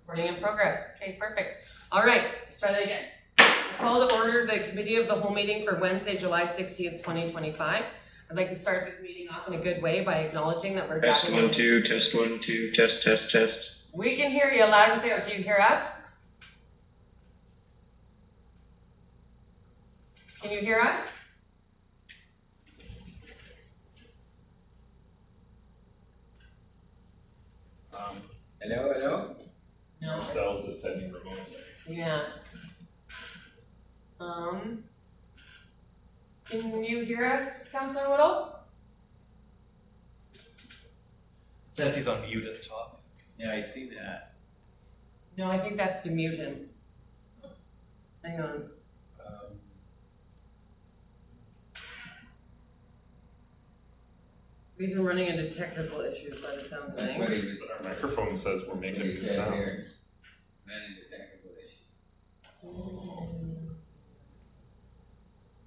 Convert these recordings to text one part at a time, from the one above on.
Recording in progress. Okay, perfect. All right, let's try that again. Call to order the committee of the whole meeting for Wednesday, July 16th, 2025. I'd like to start this meeting off in a good way by acknowledging that we're Test 1 2, test 1 2, test. We can hear you loud and clear. Can you hear us? Can you hear us? Hello? No. Cells attending remotely. Yeah. Can you hear us, Councillor Whittle? It says he's on mute at the top. Yeah, I see that. No, I think that's to mute him. Hang on. We've been running into technical issues by the sound of That's things. what he was. But our microphone says we're making he good said sound. here. Ran into technical issues.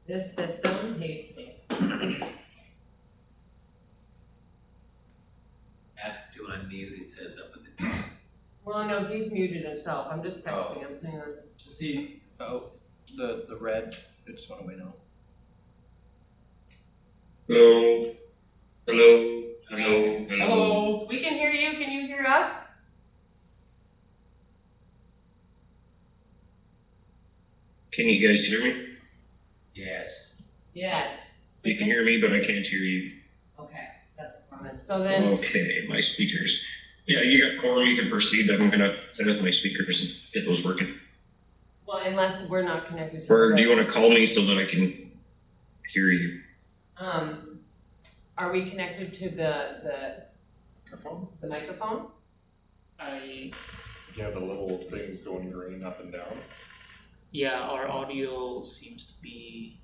This system hates me. Ask to unmute, it says up at the top. Well, no, he's muted himself. I'm just texting him. Hang on. See, the red, it just went away now. Hello. We can hear you. Can you hear us? Can you guys hear me? Yes. Yes. You can hear me, but I can't hear you. Okay, that's a promise. So then, Okay, my speakers. Yeah, you got quorum, you can proceed. I'm gonna set up my speakers and get those working. well, unless we're not connected. Or do you want to call me so that I can hear you? Are we connected to the Microphone? microphone? Yeah, the little things going green up and down. Yeah, our audio seems to be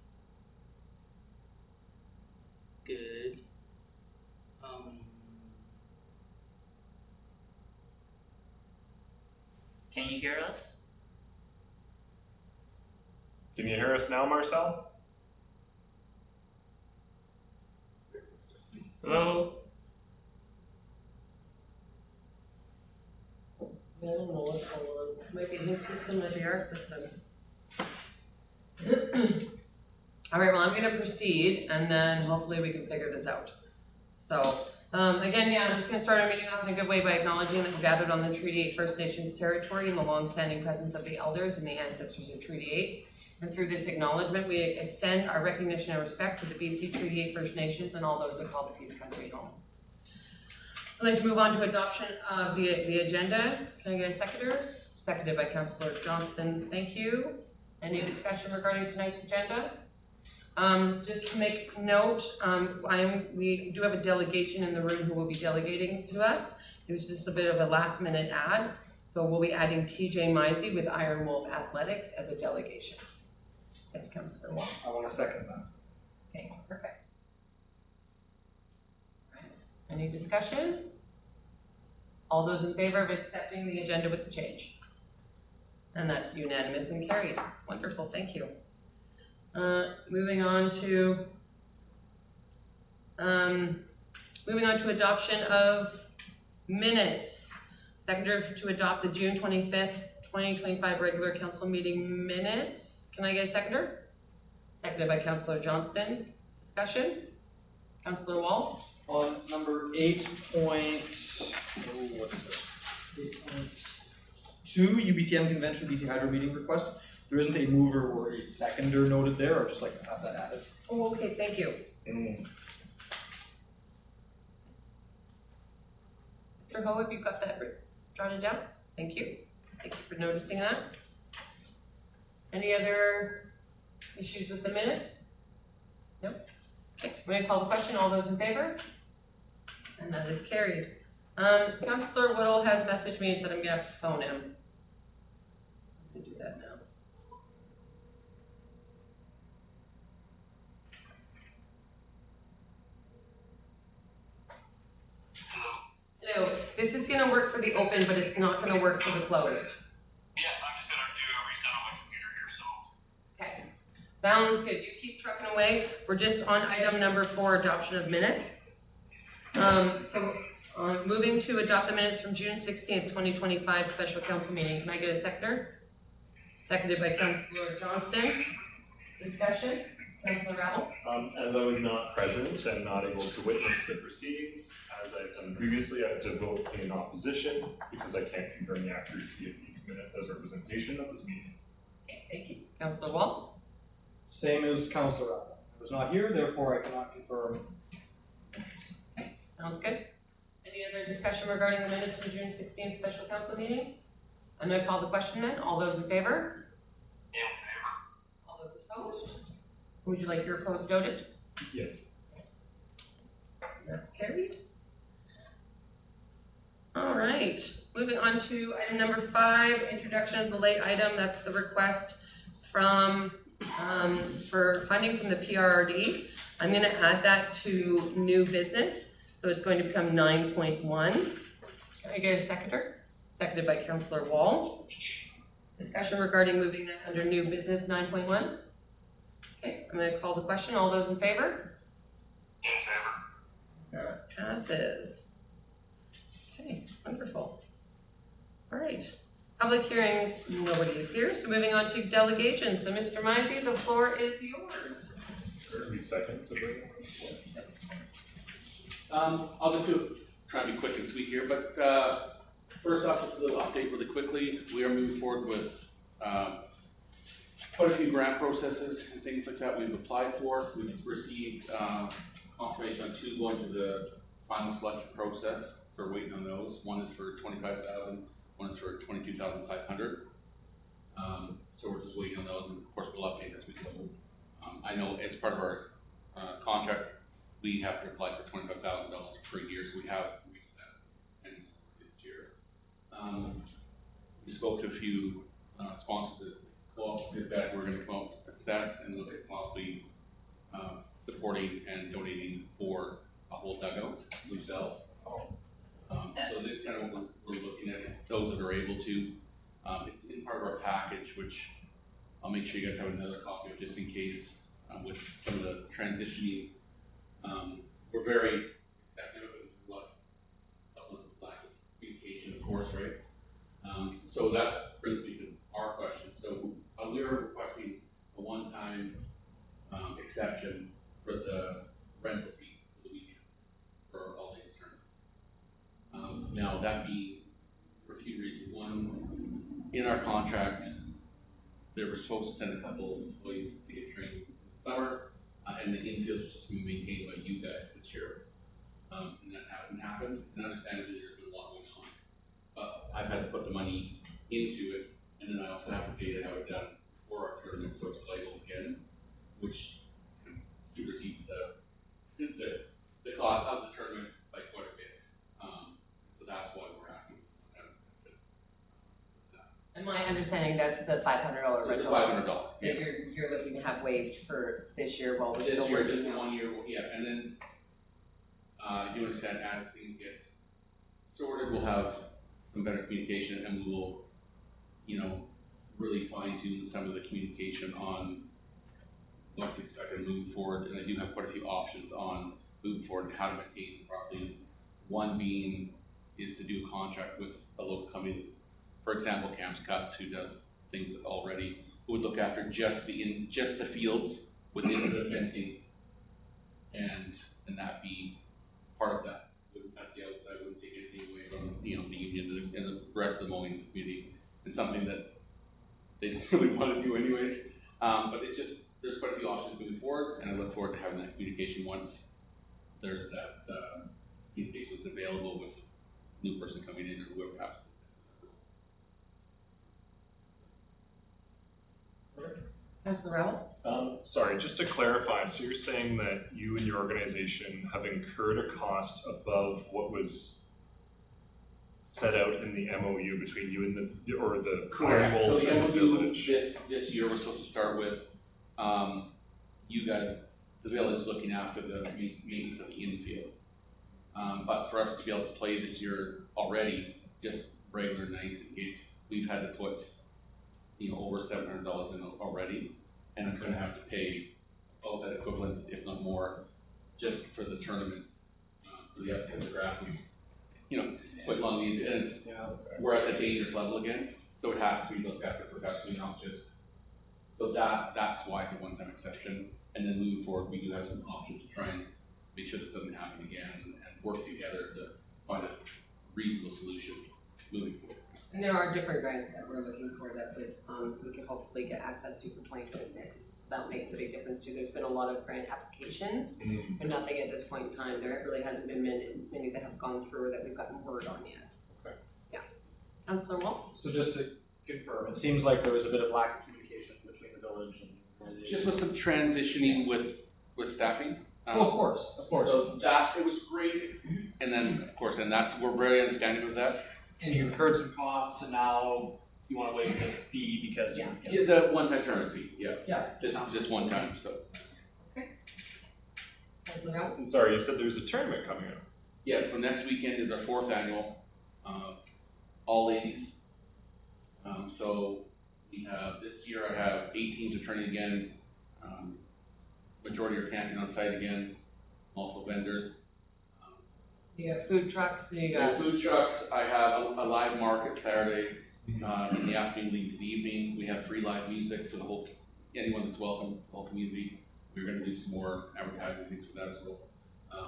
good. Can you hear us? Can you hear us now, Marcel? Hello? I don't know what's going on. Might be his system, might be our system. All right, well, I'm going to proceed, and then hopefully we can figure this out. So, again, yeah, I'm just going to start our meeting off in a good way by acknowledging that we're gathered on the Treaty 8 First Nations territory in the long-standing presence of the elders and the ancestors of Treaty 8. And through this acknowledgement, we extend our recognition and respect to the BC Treaty 8 First Nations and all those that call the Peace Country home. I'd like to move on to adoption of the agenda. Can I get a seconder? Seconded by Councillor Johnston. Thank you. Any discussion regarding tonight's agenda? Just to make note, we do have a delegation in the room who will be delegating to us. It was just a bit of a last minute ad. So we'll be adding TJ Misey with Iron Wolf Athletics as a delegation. Yes, Councillor Wong. I want to second that. Okay, perfect. Any discussion? All those in favor of accepting the agenda with the change? And that's unanimous and carried. Wonderful, thank you. Moving on to adoption of minutes. Seconder to adopt the June 25th, 2025 regular council meeting minutes. Can I get a seconder? Seconded by Councillor Johnston. Discussion? Councillor Wall? On number 8.2 UBCM Convention BC Hydro meeting request, there isn't a mover or a seconder noted there. I'd just like to have that added. Oh, okay, thank you. Mr. Ho, have you got that jotted down? Thank you. Thank you for noticing that. Any other issues with the minutes? Nope. Okay, I'm going to call the question. All those in favor? And that is carried. Councillor Whittle has messaged me and said I'm going to have to phone him. I'm going to do that now. Hello. This is going to work for the open, but it's not going to work for the closed. Yeah, I'm just going to do a reset on my computer here, so. Okay. Sounds good. You keep trucking away. We're just on item number 4, adoption of minutes. So Moving to adopt the minutes from June 16th, 2025 special council meeting. Can I get a seconder? Seconded by Councillor Johnston. Discussion? Councillor Rattle? As I was not present and not able to witness the proceedings, as I've done previously, I have to vote in opposition because I can't confirm the accuracy of these minutes as representation of this meeting. Okay, thank you. Councillor Wall? Same as Councillor Rapp. I was not here, therefore I cannot confirm. Sounds good. Any other discussion regarding the minutes from June 16th special council meeting? I'm going to call the question then. All those in favor? In favor. All those opposed? Would you like your opposed noted? Yes. That's carried. All right, moving on to item number 5, introduction of the late item. That's the request from, for funding from the PRRD. I'm going to add that to new business. So it's going to become 9.1. Can I get a seconder? Seconded by Councillor Wall. Discussion regarding moving that under new business 9.1. Okay, I'm going to call the question. All those in favor? In favor. That passes. Okay, wonderful. All right. Public hearings, nobody is here. So moving on to delegations. So Mr. Mizey, the floor is yours. Certainly second to bring it. I'll just try and be quick and sweet here, but first off, just a little update really quickly. We are moving forward with quite a few grant processes and things like that we've applied for. We've received confirmation on 2 going to the final selection process. We're waiting on those. One is for $25,000, one is for $22,500. So we're just waiting on those, and of course we'll update as we go. I know as part of our contract, we have to apply for $25,000 per year, so we have reached that and this year. We spoke to a few sponsors that we're going to come out, assess, and look at possibly supporting and donating for a whole dugout themselves. So this is kind of what we're looking at, those that are able to. It's in part of our package, which I'll make sure you guys have another copy of just in case with some of the transitioning. We're very accepting of it, lots of lack of communication, of course, right? So that brings me to our question. So we are requesting a one-time exception for the rental fee for the weekend for our all-days tournament. Now that being for a few reasons. One, in our contract, they were supposed to send a couple of employees to get trained in the summer. And the infield is just going to be maintained by you guys this year. And that hasn't happened. And understandably, there's been a lot going on. But I've had to put the money into it, and then I also have to pay to have it done before our tournament, so it's playable again, which supersedes the cost of the tournament by quite a bit. So that's why we're asking for that exception. And my understanding, that's the $500 So it's rental. $500. That you're looking to have waived for this year while we're This still year, working just out. 1 year, yeah, and then, you understand, as things get sorted, we'll have some better communication, and we will, really fine tune some of the communication on what's expected moving forward, and I do have quite a few options on moving forward and how to maintain it properly. One being is to do a contract with a local company, for example, Camps Cuts, who does things already, who would look after just the fields within the fencing, and that be part of that. Wouldn't touch the outside, wouldn't take anything away from the union and the rest of the mowing community. It's something that they don't really want to do anyways. But it's just there's quite a few options moving forward, and I look forward to having that communication once there's that communication is available with new person coming in or whoever happens. Councillor Rowell? Sorry, just to clarify, so you're saying that you and your organization have incurred a cost above what was set out in the MOU between you and the Correct. Iron So Wolf the and the MOU village? this year we're supposed to start with you guys, the village, looking after the maintenance of the infield. But for us to be able to play this year already, just regular nights and games, we've had to put over $700 in already, and I'm going to have to pay all that equivalent, if not more, just for the tournament, because the grass is quite long needs, and it's, Yeah, okay. we're at the dangerous level again, so it has to be looked at professionally, not just, so that's why the one-time exception, and then moving forward, we do have some options to try and make sure this doesn't happen again, and work together to find a reasonable solution moving forward. And there are different grants that we're looking for that would, we could hopefully get access to for 2026. That'll make a big difference too. There's been a lot of grant applications, but nothing at this point in time. There really hasn't been many that have gone through or that we've gotten word on yet. Okay. Yeah. Councillor Wall? So just to confirm, it seems like there was a bit of lack of communication between the village and the organization. Just with some transitioning with staffing. Oh, of course. So that, it was great, and then, of course, and we're very understanding of that. And you incurred some costs, and now you want to waive the fee because. Yeah. Yeah, the one-time tournament fee, yeah. Yeah. Just one time, so. Councillor Brown? And sorry, you said there's a tournament coming up. Yeah, so next weekend is our 4th annual, all ladies. So we have, this year I have 8 teams returning again. Majority are camping on site again, multiple vendors. You got food trucks, so you The got. food trucks, I have a live market Saturday, in the afternoon leading to the evening. We have free live music for anyone that's welcome, the whole community. We're gonna do some more advertising things for that as well.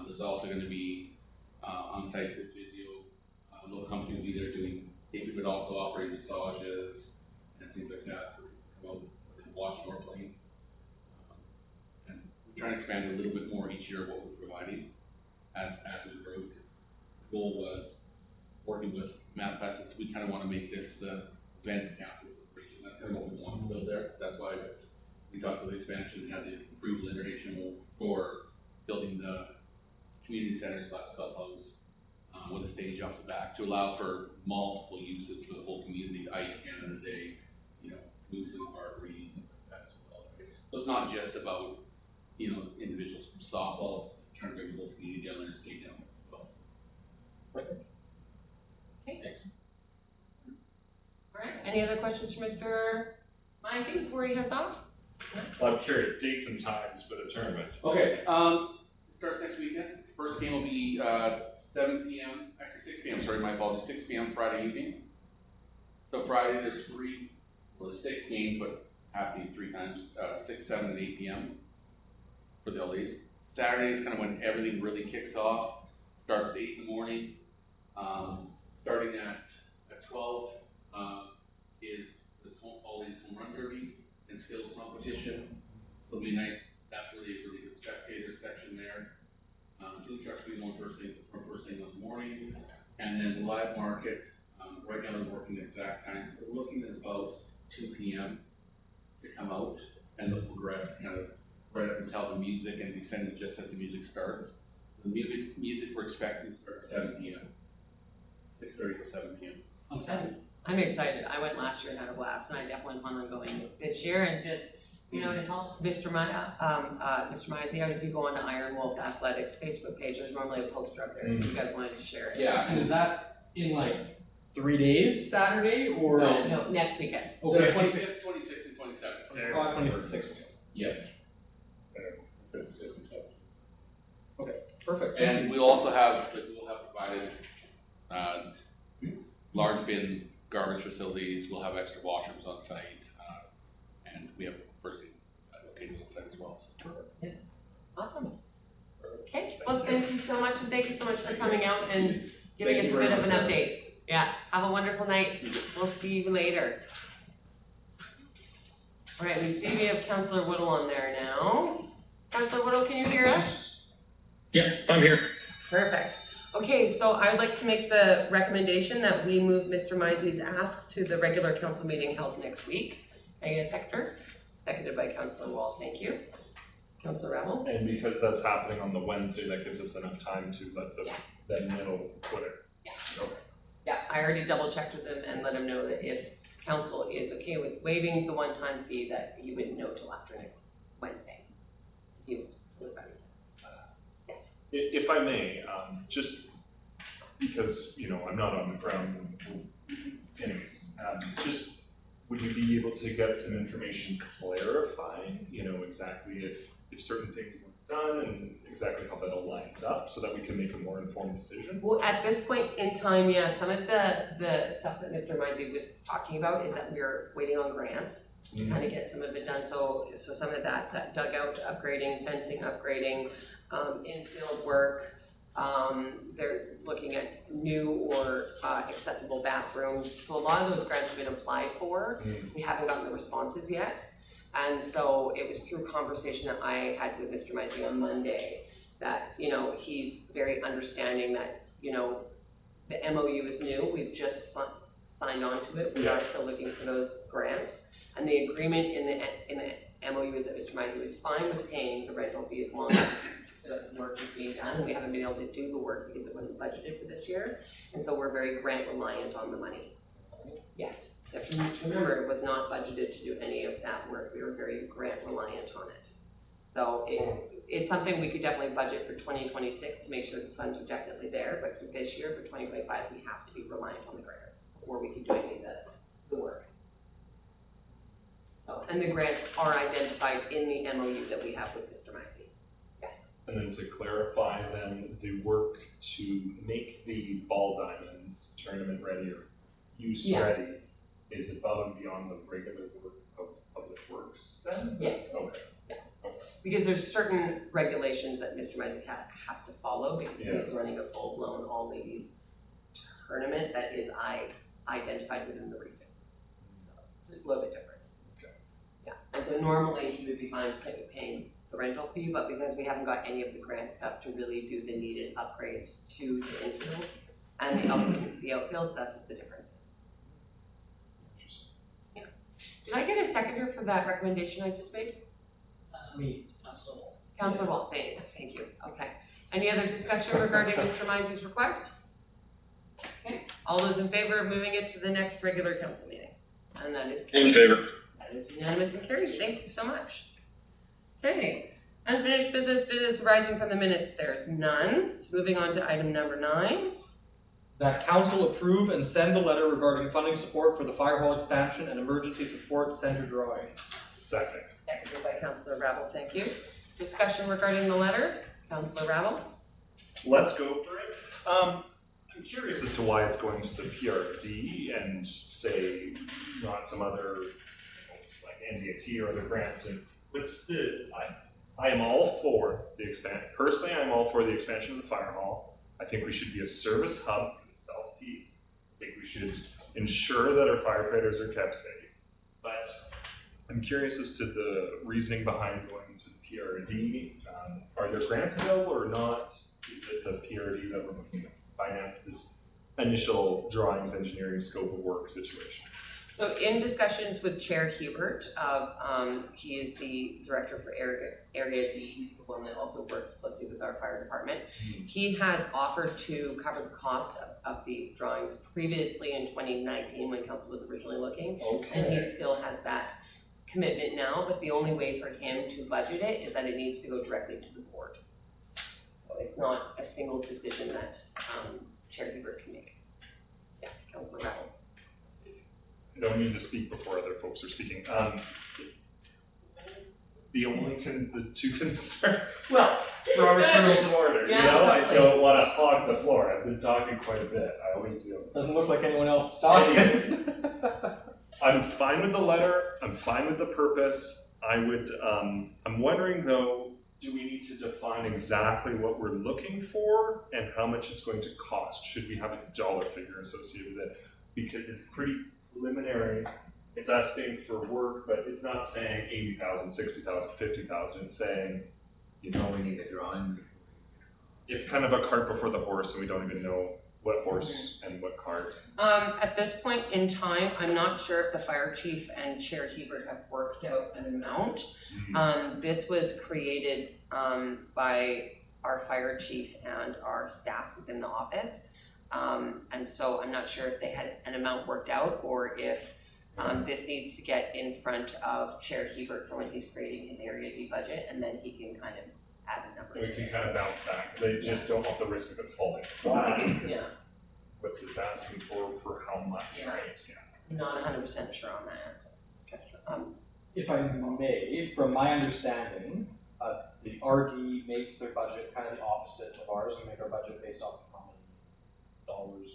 There's also gonna be, on-site fit physio, a little company will be there doing, but also offering massages and things like that for come out and watch or playing. And we're trying to expand a little bit more each year what we're providing as we grow. The goal was working with Manifestus, we kind of want to make this the events capital of the region. That's kind of what we want to build there. That's why we talked about the expansion and had the approval international for building the community center / clubhouse with a stage off the back to allow for multiple uses for the whole community, i.e. Canada Day, moves in the park, reading, things like that as well. So it's not just about, individuals from softball, it's trying to bring the whole community down there and skate down there as well. Okay. Thanks. All right. Any other questions for Mr. Mizey before he heads off? Well, I'm curious, dates and times for the tournament. Okay, it starts next weekend. First game will be 7 p.m. Actually 6 p.m. Sorry, my apologies. 6 p.m. Friday evening. So Friday there's 6 games, but happening 3 times, 6, 7, and 8 p.m. for the LAs. Saturday is kind of when everything really kicks off. Starts at 8 in the morning. Starting at 12 is the All Ladies Home Run Derby and skills competition. So it'll be nice. That's really a really good spectator section there. Food trucks will be going first thing in the morning, and then the live market. Right now they're working the exact time. We're looking at about 2 p.m. to come out, and they'll progress kind of right up until the music and extended just as the music starts. The music we're expecting to start at 7 p.m. 6:30 to 7 p.m. I'm excited. I went last year and had a blast, and I definitely plan on going this year. And just, to help Mr. Mizey out, if you go on to Iron Wolf Athletics Facebook page, there's normally a poster up there, so if you guys wanted to share it. Yeah, And is that in 3 days, Saturday, or? No, next weekend. the Okay. 25th, 26th, and 27th. 25, 26. Yes. Okay, perfect. And we'll also have provided large bin garbage facilities. We'll have extra washrooms on site, and we have person located on site as well. So. Awesome. Okay, well, thank you so much, and thank you so much for coming out and giving us a bit of an update. Yeah, have a wonderful night. We'll see you later. All right, we see we have Councillor Whittle on there now. Councillor Whittle, can you hear us? Yeah, I'm here. Perfect. Okay, so I would like to make the recommendation that we move Mr. Mizey's ask to the regular council meeting held next week. Can I get a seconder? Seconded by Councillor Wall, thank you. Councillor Rebel? And because that's happening on the Wednesday, that gives us enough time to let the middle put it. Yes. Okay. Yeah, I already double checked with him and let him know that if council is okay with waiving the one-time fee, that he wouldn't know till after next Wednesday. He was really ready. Yes. If I may, just because, I'm not on the ground, anyways, just would you be able to get some information clarifying, exactly if if certain things were done and exactly how that all lines up so that we can make a more informed decision? Well, at this point in time, yeah, some of the stuff that Mr. Mizey was talking about is that we're waiting on grants to kind of get some of it done. So some of that dugout upgrading, fencing upgrading, infield work. They're looking at new or accessible bathrooms. So a lot of those grants have been applied for. We haven't gotten the responses yet. And so it was through conversation that I had with Mr. Mizey on Monday that, you know, he's very understanding that, you know, the MOU is new. We've just signed on to it. We are still looking for those grants. And the agreement in the MOU is that Mr. Mizey was fine with paying the rental fee as long as the work is being done. And we haven't been able to do the work because it wasn't budgeted for this year. And so we're very grant reliant on the money. Yes. You have to remember, it was not budgeted to do any of that work. We were very grant reliant on it. So it's something we could definitely budget for 2026 to make sure the funds are definitely there. But for this year, for 2025, we have to be reliant on the grants before we can do any of the work. So, and the grants are identified in the MOU that we have with Mr. Mizey. Yes. And then to clarify, then the work to make the ball diamonds tournament ready or use ready is above and beyond the regular work of Public Works then? Yes. Okay. Yeah. Because there's certain regulations that Mr. Mizey has to follow because he's running a full-blown all-ladies tournament that is identified within the region. So just a little bit different. Okay. Yeah. And so normally he would be fine paying the rental fee, but because we haven't got any of the grant stuff to really do the needed upgrades to the infields and the outfields, that's what the difference is. Yeah. Did I get a seconder for that recommendation I just made? Me. Councilor Walt, thank you. Okay. Any other discussion regarding Mr. Mizey's request? Okay. All those in favor of moving it to the next regular council meeting? And that is In favor. That is unanimous and carried. Thank you so much. Okay. Unfinished business arising from the minutes. There's none. So moving on to item number 9. That council approve and send a letter regarding funding support for the fire hall expansion and emergency support center drawing. Second. Seconded by Councilor Rabble. Thank you. Discussion regarding the letter. Councilor Rabble. Let's go for it. I'm curious as to why it's going to the PRD and say not some other, like NDIT or other grants. And I am all for the expansion. Personally, I'm all for the expansion of the fire hall. I think we should be a service hub for the South Piece. I think we should ensure that our firefighters are kept safe. But I'm curious as to the reasoning behind going to the PRD. Are there grants available or not? Is it the PRD that we're looking to finance this initial drawings, engineering, scope of work situation? So in discussions with Chair Hebert, he is the director for Area D. He's the one that also works closely with our fire department. He has offered to cover the cost of the drawings previously in 2019 when council was originally looking. Okay. And he still has that commitment now, but the only way for him to budget it is that it needs to go directly to the board. So it's not a single decision that Chair Hebert can make. Yes, Councilor Rattle. I don't mean to speak before other folks are speaking. The two concerns, well, Robert's Rules of Order, Yeah, you know, totally. I don't want to hog the floor. I've been talking quite a bit. I always do. Doesn't look like anyone else is talking. I'm fine with the letter. I'm fine with the purpose. I'm wondering though, do we need to define exactly what we're looking for and how much it's going to cost? Should we have a dollar figure associated with it? Because it's pretty preliminary. It's asking for work, but it's not saying 80,000, 60,000, 50,000. It's saying, you know, We need a drawing before. it's kind of a cart before the horse, and we don't even know what horse and what cart. At this point in time, I'm not sure if the fire chief and Chair Hebert have worked out an amount. This was created by our fire chief and our staff within the office. And so I'm not sure if they had an amount worked out or if this needs to get in front of Chair Hebert for when he's creating his Area D budget, and then he can kind of add a number. We can kind of bounce back. They just don't want the risk of it falling flat. Yeah, What's this asking for how much, Yeah. right? I'm not 100% sure on that answer. If I may, from my understanding, the RD makes their budget kind of the opposite of ours. We make our budget based off of how many dollars,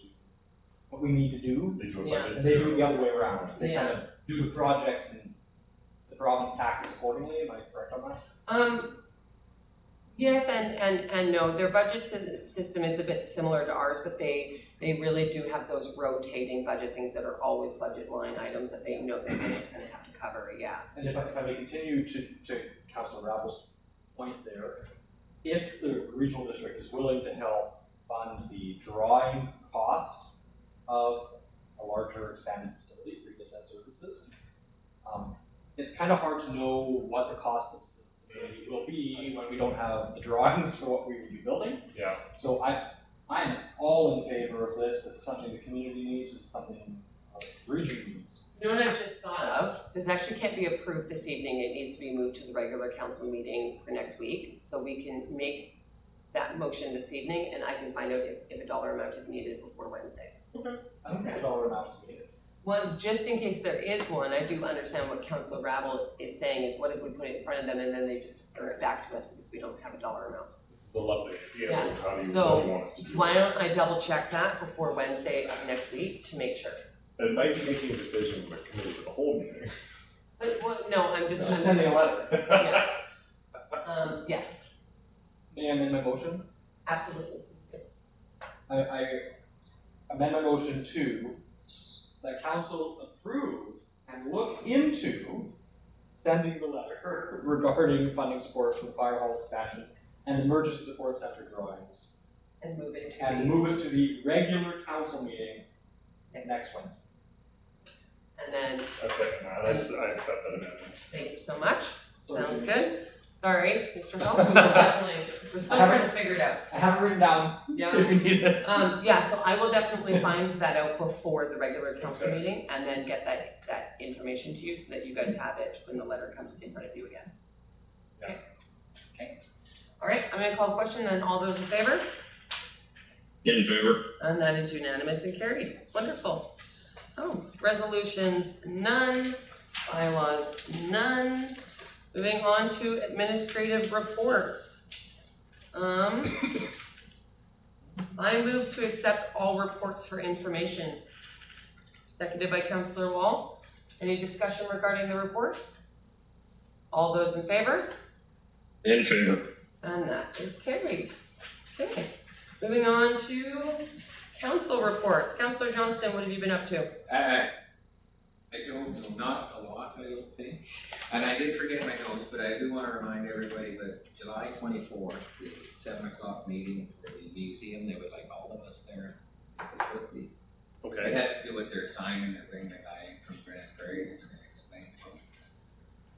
what we need to do. They do a Yeah. budget. And they do it the other way around. They Yeah. kind of do the projects and the province taxes accordingly. Am I correct on that? Yes and no. Their budget system is a bit similar to ours, but they really do have those rotating budget things that are always budget line items that they know that they're going to have to cover, yeah. And if I may continue to Councilor Ravel's point there, if the regional district is willing to help fund the drawing cost of a larger expanded facility for ESS services, it's kind of hard to know what the cost of the facility will be when we don't have the drawings for what we would be building. Yeah. So I'm all in favor of this. This is something the community needs. This is something the region needs. You know what I've just thought of? This actually can't be approved this evening. It needs to be moved to the regular council meeting for next week. So we can make that motion this evening and I can find out if a dollar amount is needed before Wednesday. Okay. I don't think the dollar amount is needed. Well, just in case there is one, I do understand what Councilor Rabel is saying is what if we put it in front of them and then they just turn it back to us because we don't have a dollar amount. This is a lovely idea. Yeah. How do you, So, what do you want us to do? Why don't I double check that before Wednesday of next week to make sure? It might be making a decision with committee for the whole meeting. But, well, no, I'm just. Just sending a letter. Yeah. Yes, May I amend my motion? absolutely. I amend my motion to that council approve and look into sending the letter regarding funding support for the fire hall expansion and emergency support center drawings And move it to and the, move it to the regular council meeting next Wednesday. and then, I second that. I accept that amendment. thank you so much. So Sounds Jimmy, good. Sorry, Mr. Phelps, we will definitely, we're still trying to figure it out. I have it written down Yeah. if you need it. Yeah, so I will definitely find that out before the regular council Okay. meeting and then get that information to you so that you guys have it when the letter comes in front of you again. Yeah. Okay. Okay. All right, I'm gonna call the question and all those in favor? In favor? And that is unanimous and carried. Wonderful. Oh, resolutions, none. Bylaws, none. Moving on to administrative reports. I move to accept all reports for information. Seconded by Councillor Wall. Any discussion regarding the reports? All those in favor? In favor. And that is carried. Okay. Moving on to council reports. Councillor Johnston, what have you been up to? I don't know, not a lot, I don't think. And I did forget my notes, but I do want to remind everybody that July 24th, the 7 o'clock meeting for the museum, they would like all of us there. It Okay. has to do with their sign and they're bringing a guy in from Grand Prairie and it's going to explain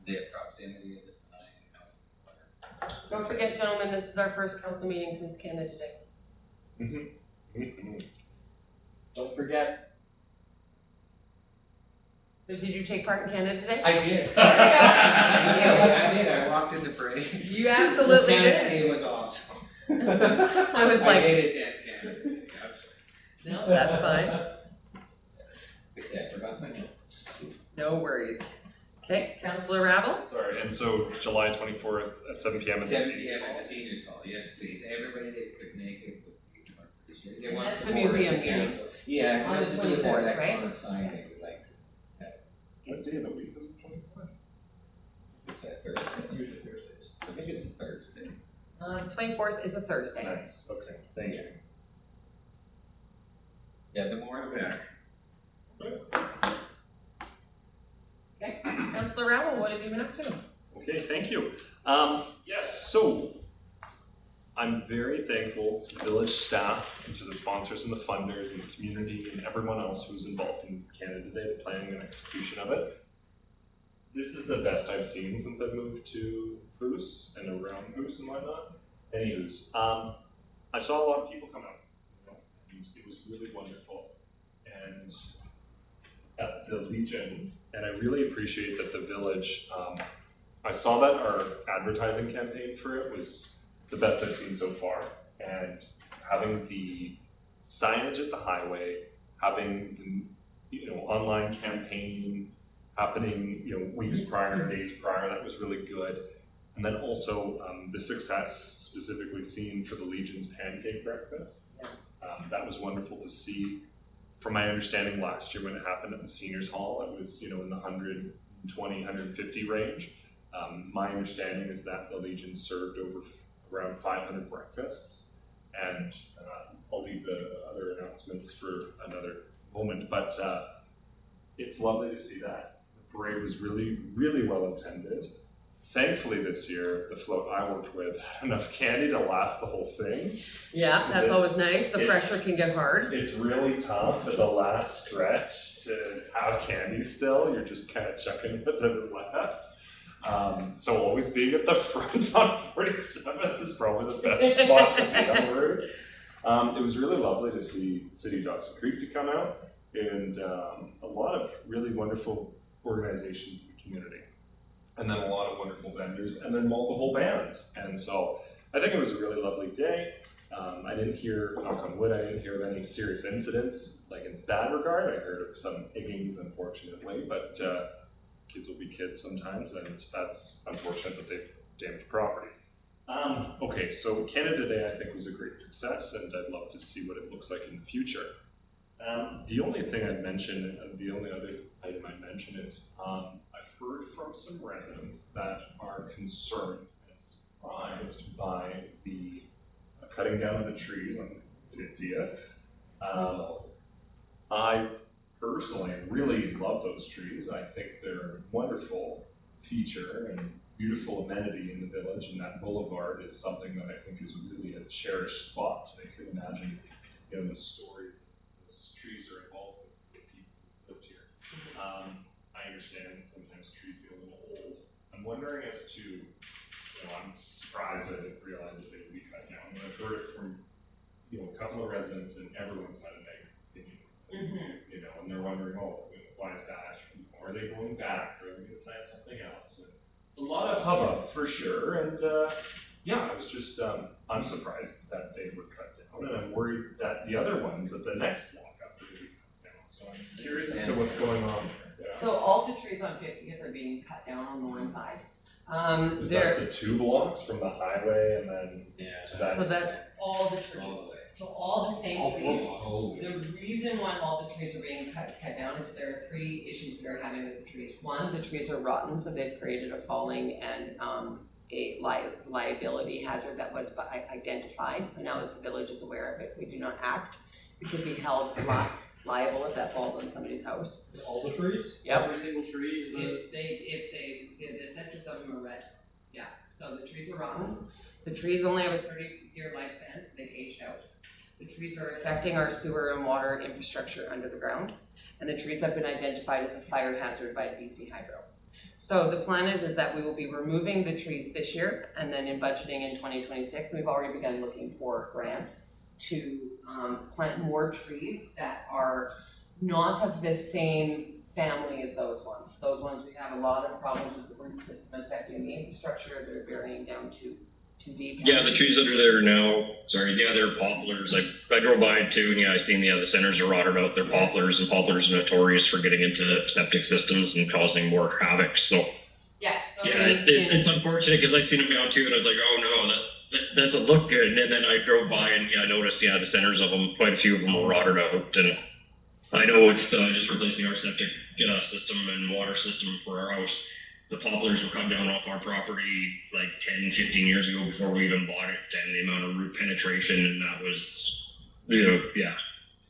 the proximity of the sign and how it's. Don't forget, gentlemen, this is our first council meeting since Canada Day. Mm-hmm. Don't forget. So did you take part in Canada Day? I did. Yeah. I did, I walked in the parade. You absolutely Canada did. Day was awesome. I was I like, did attend Canada Day, absolutely. no, that's fine. Except I forgot my notes. No worries. Okay, Councillor Rabel? Sorry, and so July 24th at 7 p.m. at the 7 Seniors p.m. Hall. at the seniors hall, yes, please. Everybody that could make it would be more appreciated. They And want that's the support of museum the meeting. council. Yeah, it On has the to do with that 24th, right? electronic sign they would like to. What day of the week is the 24th? It's a Thursday. It's usually Thursdays. I think it's a Thursday. 24th is a Thursday. Nice, okay, thank you. Yeah, the more the better. Okay, Councillor Rabel, what have you been up to? Okay, thank you. Yes, so I'm very thankful to the village staff and to the sponsors and the funders and the community and everyone else who's involved in Canada Day, the planning and execution of it. This is the best I've seen since I've moved to Bruce and around Bruce and whatnot. Anywho's, I saw a lot of people come out, you know, and it was really wonderful. And at the Legion, and I really appreciate that the village, I saw that our advertising campaign for it was the best I've seen so far. And having the signage at the highway, having the, you know, online campaign happening, you know, weeks prior, days prior, that was really good. And then also the success specifically seen for the Legion's pancake breakfast. That was wonderful to see. From my understanding last year when it happened at the Seniors Hall, it was, you know, in the 120, 150 range. My understanding is that the Legion served around 500 breakfasts, and I'll leave the other announcements for another moment, but it's lovely to see that. The parade was really, really well attended. Thankfully this year, the float I worked with had enough candy to last the whole thing. Yeah, that's always nice. The pressure can get hard. It's really tough at the last stretch to have candy still. You're just kind of chucking what's ever left. So always being at the front on 47th is probably the best spot to be on the route. It was really lovely to see City of Dawson Creek to come out, and a lot of really wonderful organizations in the community. And then a lot of wonderful vendors, and then multiple bands. And so I think it was a really lovely day. I didn't hear, knock on wood, I didn't hear of any serious incidents, like in that regard. I heard of some iggings, unfortunately, but kids will be kids sometimes, and that's unfortunate that they've damaged property. Okay, so Canada Day I think was a great success, and I'd love to see what it looks like in the future. The only thing I'd mention, the only other item I'd mention is I've heard from some residents that are concerned and surprised by the cutting down of the trees on 50th. I personally really love those trees. I think they're a wonderful feature and beautiful amenity in the village, and that boulevard is something that I think is really a cherished spot. I could imagine, you know, the stories that those trees are involved with the people who lived here. I understand that sometimes trees get a little old. I'm wondering as to, you know, I'm surprised I didn't realize that they would be cut down. And I've heard it from, you know, a couple of residents, and everyone's had a negative opinion. You know, and they're wondering, oh, why is that? Are they going back? Are they going to plant something else? And a lot of hubbub for sure. And yeah, I was just, I'm surprised that they were cut down, and I'm worried that the other ones at the next block up are going to be cut down. So I'm curious as to what's going on there. Yeah. So all the trees on 50th are being cut down on the one side. Is that the 2 blocks from the highway and then to that? So that's all the trees. So all the same trees. The reason why all the trees are being cut down is there are 3 issues we are having with the trees. One, the trees are rotten, so they've created a falling and a liability hazard that was identified. So now as the village is aware of it, we do not act. We could be held liable if that falls on somebody's house. All the trees? Yep. Every single tree is a... The centers of them are red. Yeah, so the trees are rotten. The trees only have a 30-year lifespan, so they've aged out. The trees are affecting our sewer and water infrastructure under the ground, and the trees have been identified as a fire hazard by BC Hydro. So the plan is that we will be removing the trees this year, and then in budgeting in 2026, we've already begun looking for grants to plant more trees that are not of the same family as those ones. Those ones, we have a lot of problems with the root system affecting the infrastructure. They're burying down too deep. Yeah, the trees that are there now, they're poplars. I drove by too, and yeah, I seen the centers are rotted out. They're poplars, and poplars are notorious for getting into septic systems and causing more havoc. So yes. So yeah, it's unfortunate because I seen them down too, and I was like, oh no, that doesn't look good. And then I drove by and I noticed, the centers of them, quite a few of them were rotted out. And I know with just replacing our septic system and water system for our house, the poplars were cut down off our property like 10, 15 years ago before we even bought it, and the amount of root penetration, and that was,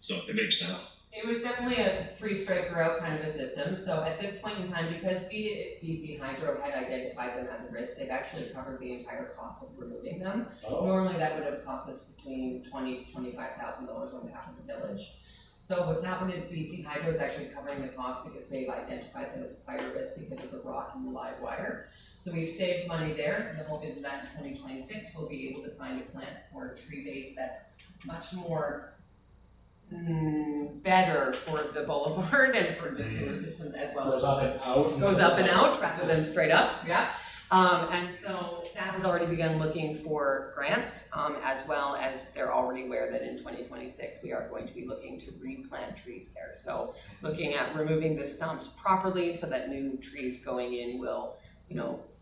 so it makes sense. It was definitely a 3-striker out kind of a system. So at this point in time, because BC Hydro had identified them as a risk, they've actually covered the entire cost of removing them. Normally that would have cost us between $20,000 to $25,000 on behalf of the village. So what's happened is BC Hydro is actually covering the cost because they've identified them as a fire risk because of the rot in the live wire. So we've saved money there. So the hope is that in 2026 we'll be able to find a plant or a tree base that's much more better for the boulevard and for the sewer systems as well. Goes up and out. Goes up and out rather than straight up. Yeah. And so staff has already begun looking for grants, as well as they're already aware that in 2026 we are going to be looking to replant trees there. So looking at removing the stumps properly so that new trees going in will,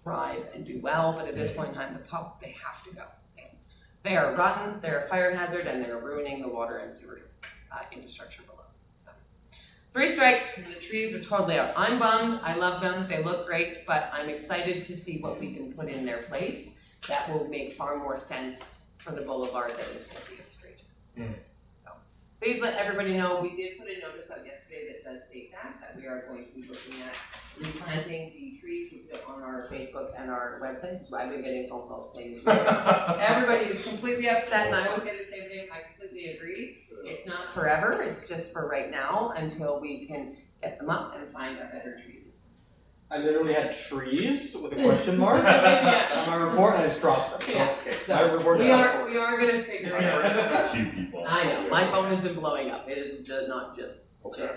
thrive and do well, but at this point in time, they have to go. They are rotten, they're a fire hazard, and they're ruining the water and sewer infrastructure below. So, 3 strikes, the trees are totally out. I'm bummed, I love them, they look great, but I'm excited to see what we can put in their place that will make far more sense for the boulevard that is Cynthia Street. So, please let everybody know, we did put a notice out yesterday that does state that we are going to be looking at replanting the trees. We put it on our Facebook and our website, so I've been getting phone calls saying, everybody is completely upset, and I always get the same thing, I completely agree. It's not forever, it's just for right now, until we can get them up and find a better trees. I literally had trees with a question mark Yeah. on my report, and I just crossed them. Yeah. Okay, So, my report is we are gonna figure it out. A few people. I know, my phone has been blowing up, it is just not just, Okay.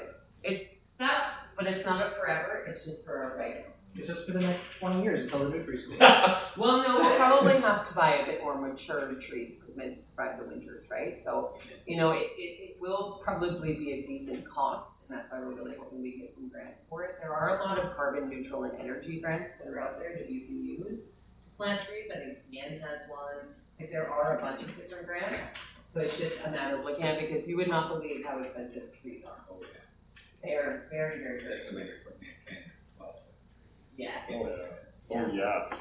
it's nuts, but it's not a forever, it's just for right now. It's just for the next 20 years until the new trees come. Well, no, we'll probably have to buy a bit more mature trees meant to survive the winters, right? So, it will probably be a decent cost, and that's why we're really hoping we get some grants for it. There are a lot of carbon neutral and energy grants that are out there that you can use to plant trees. I think CN has one. Like, there are a bunch of different grants. So it's just a matter of looking at it, because you would not believe how expensive trees are. They are very, very, very Especially when expensive. you're putting in 10, 12. Yes. Oh, yeah.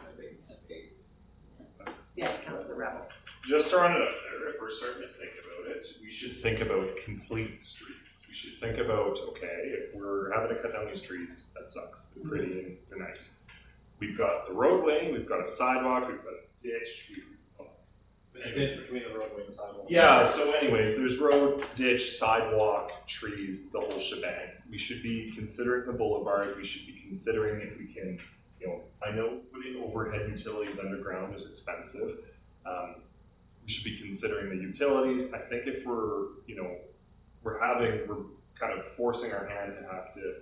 Yes, Councilor Rebel. Just throwing it out there, if we're starting to think about it, we should think about complete streets. We should think about, okay, if we're having to cut down these trees, that sucks. They're pretty and they're nice. We've got the roadway, we've got a sidewalk, we've got a ditch, There's a ditch between the roadway and the sidewalk. Yeah, so anyways, there's road, ditch, sidewalk, trees, the whole shebang. We should be considering the boulevard, we should be considering if we can, I know putting overhead utilities underground is expensive. We should be considering the utilities. I think if we're kind of forcing our hand to have to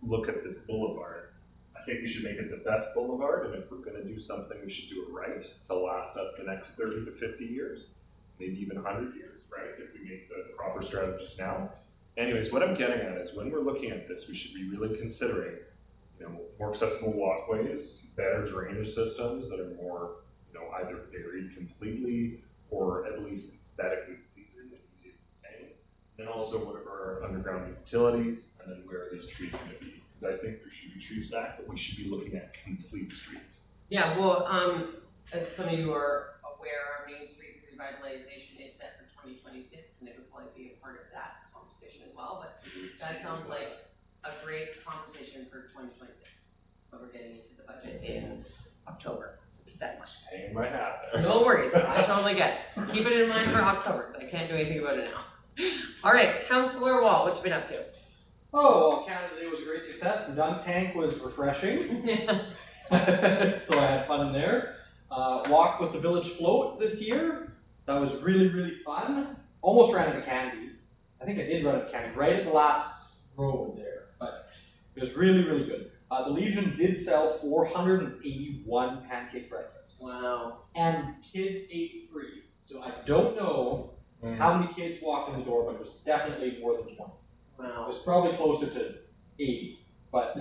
look at this boulevard, I think we should make it the best boulevard, and if we're gonna do something, we should do it right to last us the next 30 to 50 years, maybe even 100 years, right, if we make the proper strategies now. Anyways, what I'm getting at is when we're looking at this, we should be really considering, more accessible walkways, better drainage systems that are more, either buried completely or at least aesthetically pleasing and easy to maintain. Then also what are our underground utilities, and then where are these trees going to be? Because I think there should be trees back, but we should be looking at complete streets. Yeah, well, as some of you are aware, our Main Street revitalization is set for 2026, and it would probably be a part of that conversation as well, but that sounds like a great conversation for 2026, when we're getting into the budget in October. That much. Hang my hat there. No worries, I totally get it. Keep it in mind for October, because I can't do anything about it now. All right, Councilor Wall, what you been up to? Oh, well, Canada Day was a great success. The dunk tank was refreshing. So I had fun in there. Walked with the village float this year. That was really, really fun. Almost ran out of candy. I think I did run out of candy right at the last row there, but it was really, really good. The Legion did sell 481 pancake breakfasts. Wow. And kids ate free. So I don't know how many kids walked in the door, but it was definitely more than 20. It Wow. was probably closer to 80, but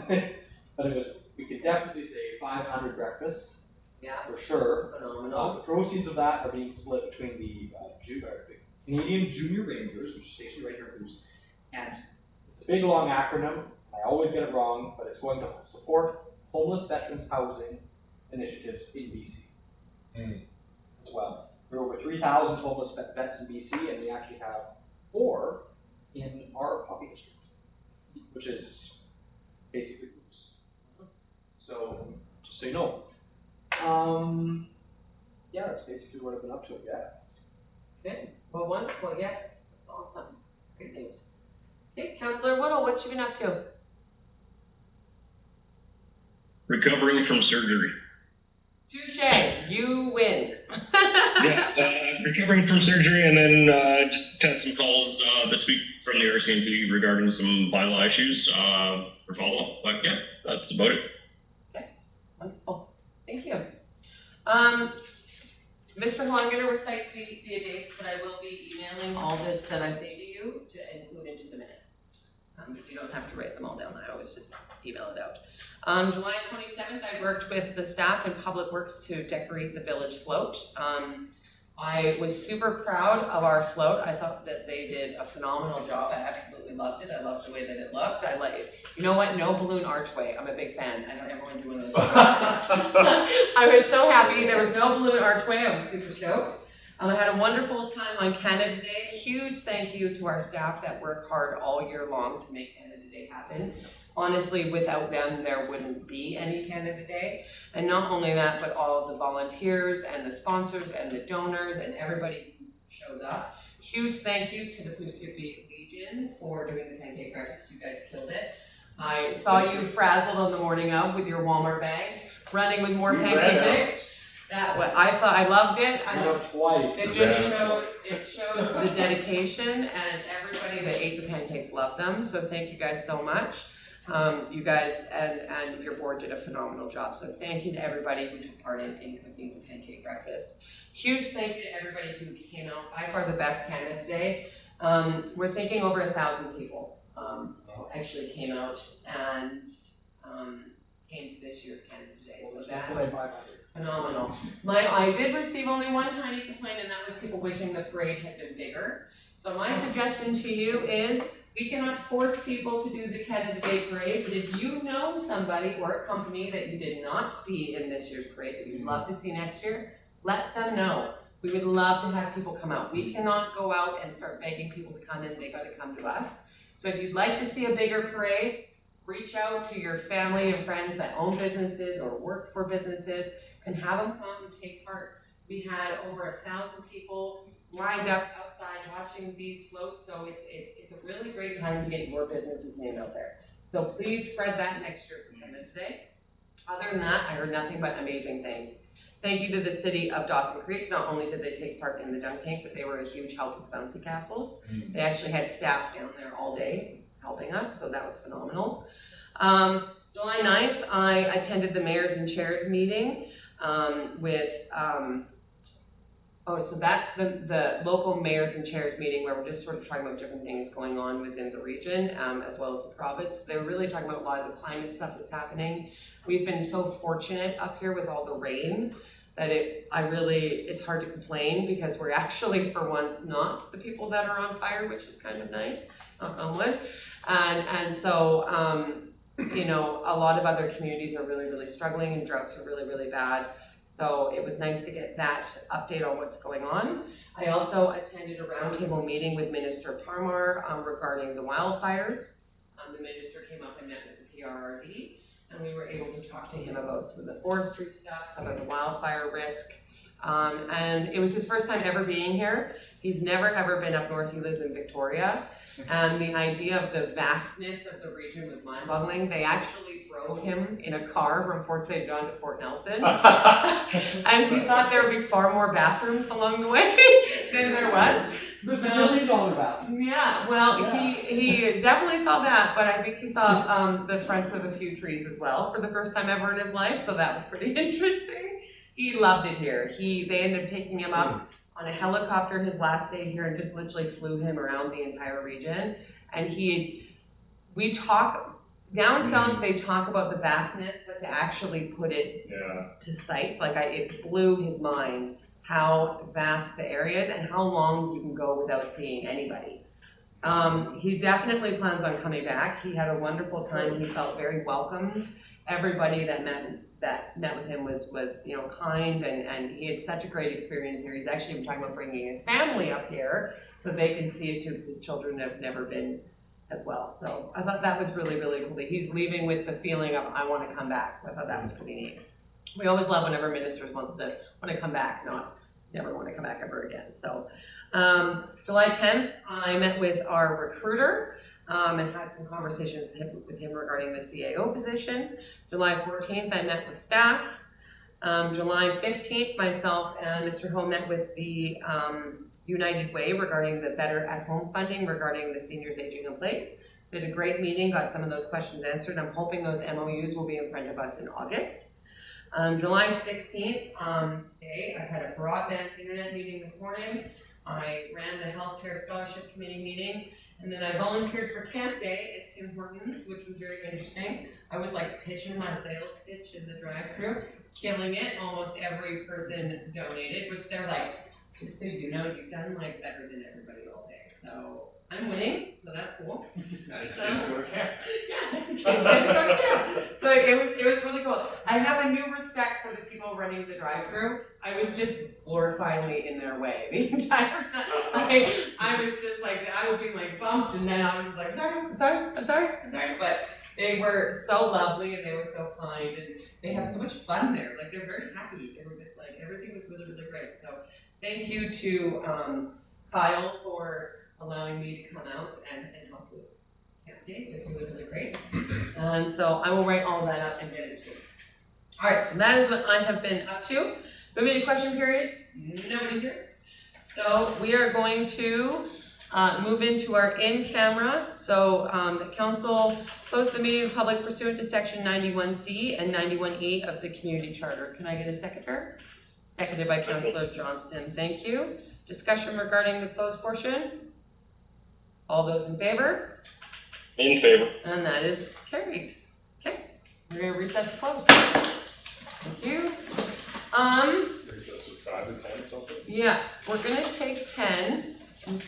we could definitely say 500 breakfasts Yeah, for sure. phenomenal. The proceeds of that are being split between the Canadian Junior Rangers, which is stationed right here in Bruce, and it's a big long acronym. I always get it wrong, but it's going to support homeless veterans housing initiatives in BC as well. There are over 3,000 homeless vets in BC, and we actually have 4 in our Poppy district, which is basically Bruce. So, just so you know. Yeah, that's basically what I've been up to, yeah. Okay, well, wonderful, yes, that's awesome. Great news. Okay, Councilor Woodall, what you been up to? Recovering from surgery. Touche, you win. Recovering from surgery, and then just had some calls this week from the RCMP regarding some bylaw issues for follow-up. But yeah, that's about it. Okay, wonderful. Thank you. Mr. Hall, I'm going to recite the dates, but I will be emailing all this that I say to you to include into the minutes. So you don't have to write them all down. I always just email it out. July 27th, I worked with the staff in Public Works to decorate the village float. I was super proud of our float. I thought that they did a phenomenal job. I absolutely loved it. I loved the way that it looked. I like it. You know what? No balloon archway. I'm a big fan. I don't ever want to do one of those. I was so happy. There was no balloon archway. I was super stoked. I had a wonderful time on Canada Day. Huge thank you to our staff that work hard all year long to make Canada Day happen. Honestly, without them, there wouldn't be any Canada Day. And not only that, but all of the volunteers and the sponsors and the donors and everybody who shows up. Huge thank you to the Poughkeepsie Legion for doing the pancake breakfast. You guys killed it. I saw you frazzled on the morning of with your Walmart bags, running with more pancake mix. That what I thought, I loved it. Twice. It just shows the dedication, and everybody that ate the pancakes loved them. So thank you guys so much. You guys and your board did a phenomenal job. So thank you to everybody who took part in cooking the pancake breakfast. Huge thank you to everybody who came out. By far the best Canada Day. We're thinking over 1,000 people actually came out and came to this year's Canada Day. So that was phenomenal. I did receive only one tiny complaint, and that was people wishing the parade had been bigger. So my suggestion to you is, we cannot force people to do the Canada Day parade, but if you know somebody or a company that you did not see in this year's parade that you'd love to see next year, let them know. We would love to have people come out. We cannot go out and start begging people to come in. They got to come to us. So if you'd like to see a bigger parade, reach out to your family and friends that own businesses or work for businesses, and have them come and take part. We had over 1,000 people lined up outside watching these floats, so it's a really great time to get your business's name out there. So please spread that next year for Canada Day. Other than that, I heard nothing but amazing things. Thank you to the city of Dawson Creek. Not only did they take part in the dunk tank, but they were a huge help with bouncy castles. They actually had staff down there all day helping us, so that was phenomenal. July 9th, I attended the mayors and chairs meeting so that's the local mayors and chairs meeting where we're just sort of talking about different things going on within the region, as well as the province. They're really talking about a lot of the climate stuff that's happening. We've been so fortunate up here with all the rain that it's hard to complain, because we're actually, for once, not the people that are on fire, which is kind of nice, knock on wood. And so, you know, a lot of other communities are really, really struggling, and droughts are really, really bad. So it was nice to get that update on what's going on. I also attended a roundtable meeting with Minister Parmar regarding the wildfires. The minister came up and met with the PRRD, and we were able to talk to him about some of the forestry stuff, some of the wildfire risk. And it was his first time ever being here. He's never ever been up north. He lives in Victoria. And the idea of the vastness of the region was mind-boggling. They actually drove him in a car from Fort St. John to Fort Nelson. And we thought there would be far more bathrooms along the way than there was. There's $1 million bathroom. Yeah, well, yeah. He definitely saw that, but I think he saw the fronts of a few trees as well for the first time ever in his life, so that was pretty interesting. He loved it here. They ended up taking him up on a helicopter his last day here and just literally flew him around the entire region. And we talk, down south they talk about the vastness, but to actually put it to sight, it blew his mind how vast the area is and how long you can go without seeing anybody. He definitely plans on coming back. He had a wonderful time. He felt very welcomed. Everybody that met with him was kind, and he had such a great experience here. He's actually been talking about bringing his family up here so they can see it too, because his children have never been as well. So I thought that was really, really cool. He's leaving with the feeling of, I want to come back. So I thought that was pretty neat. We always love whenever ministers want to come back, not never want to come back ever again. So July 10th, I met with our recruiter and had some conversations with him regarding the CAO position. July 14th, I met with staff. July 15th, myself and Mr. Ho met with the United Way regarding the Better at Home funding regarding the seniors aging in place. Did a great meeting, got some of those questions answered. I'm hoping those MOUs will be in front of us in August. July 16th, today, I had a broadband internet meeting this morning. I ran the Healthcare Scholarship Committee meeting, And then I volunteered for camp day at Tim Hortons, which was very interesting. I was like pitching my sales pitch in the drive-thru, killing it. Almost every person donated, which they're like, just so you know, you've done like better than everybody all day. So I'm winning, so that's cool. Kids go to camp. Yeah, kids get to go to camp. So it was really cool. I have a new respect for the people running the drive-thru. I was just glorifyingly in their way the entire time. I was just like, I was being like bumped, and then I was like, I'm sorry. But they were so lovely, and they were so kind, and they have so much fun there. Like, they're very happy. They were just like, everything was really, really great. So thank you to Kyle for allowing me to come out and help with camp day. It was really, really great. And so I will write all that up and get it to you. All right, so that is what I have been up to. Moving to question period. Nobody's here. So we are going to move into our in-camera. So the council closed the meeting in public pursuant to section 91C and 91E of the community charter. Can I get a seconder? Seconded by Councillor Johnston. Thank you. Discussion regarding the closed portion. All those in favor? In favor. And that is carried. Okay, we're gonna recess closed. Thank you. Recess of 5 to 10 or something? Yeah, we're gonna take 10.